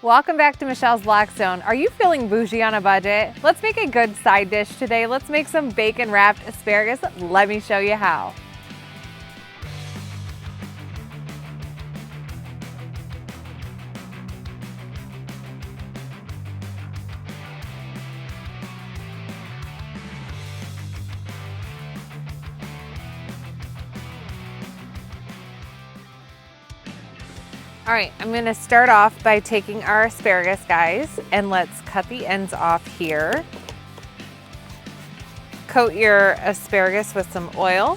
Welcome back to Michelle's Blackstone. Are you feeling bougie on a budget? Let's make a good side dish today. Let's make some bacon wrapped asparagus. Let me show you how. All right, I'm gonna start off by taking our asparagus, guys, and let's cut the ends off here. Coat your asparagus with some oil,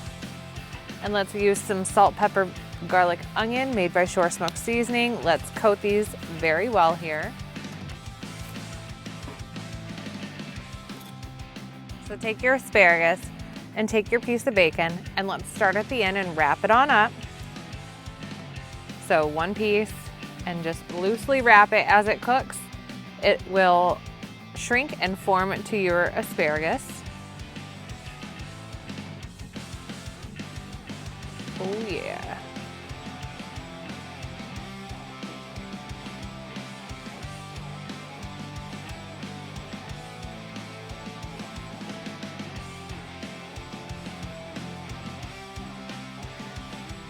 and let's use some salt, pepper, garlic, onion made by Shore Smoke Seasoning. Let's coat these very well here. So take your asparagus and take your piece of bacon, and let's start at the end and wrap it on up. So one piece, and just loosely wrap it as it cooks. It will shrink and form to your asparagus. Oh yeah.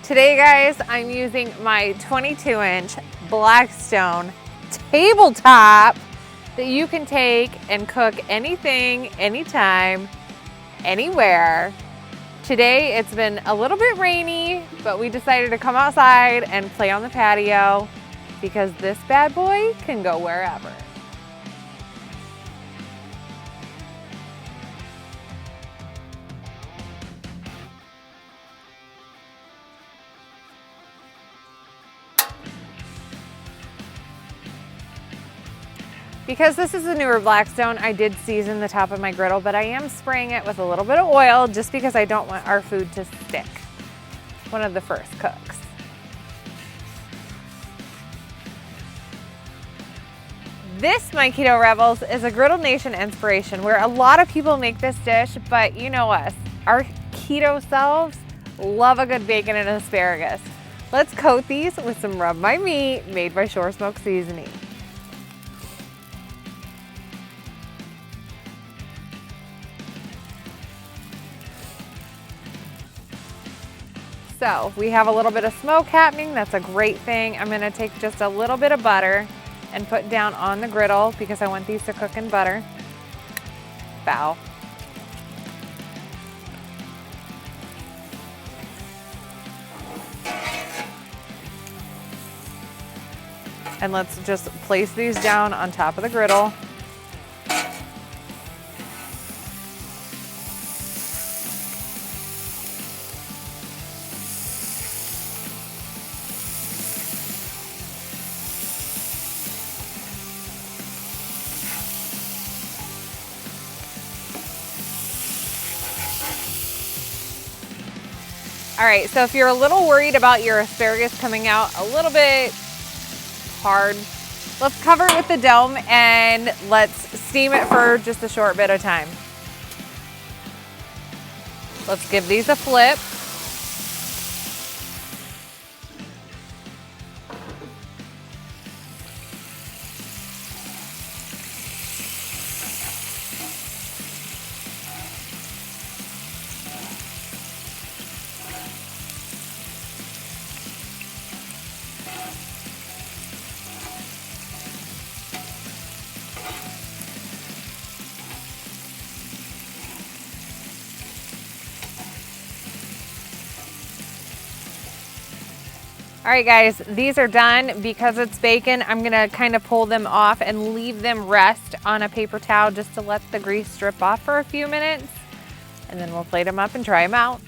Today, guys, I'm using my 22-inch Blackstone tabletop that you can take and cook anything, anytime, anywhere. Today, it's been a little bit rainy, but we decided to come outside and play on the patio because this bad boy can go wherever. Because this is a newer Blackstone, I did season the top of my griddle, but I am spraying it with a little bit of oil just because I don't want our food to stick. One of the first cooks. This, my Keto Rebels, is a Griddle Nation inspiration where a lot of people make this dish, but you know us, our keto selves love a good bacon and asparagus. Let's coat these with some Rub My Meat made by Shore Smoke Seasoning. So we have a little bit of smoke happening. That's a great thing. I'm gonna take just a little bit of butter and put down on the griddle because I want these to cook in butter. Bow. And let's just place these down on top of the griddle. All right, so if you're a little worried about your asparagus coming out a little bit hard, let's cover it with the dome and let's steam it for just a short bit of time. Let's give these a flip. All right, guys, these are done. Because it's bacon, I'm gonna kind of pull them off and leave them rest on a paper towel just to let the grease strip off for a few minutes. And then we'll plate them up and try them out.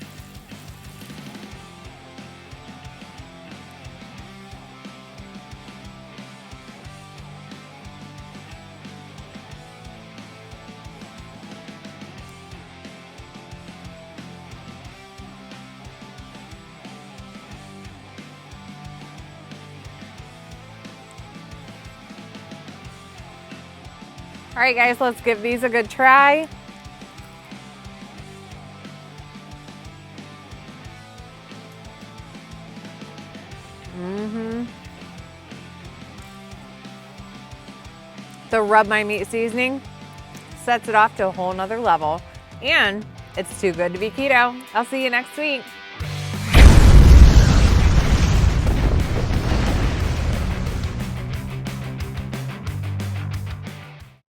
All right, guys, let's give these a good try. The Rub My Meat seasoning sets it off to a whole nother level. And it's too good to be keto. I'll see you next week.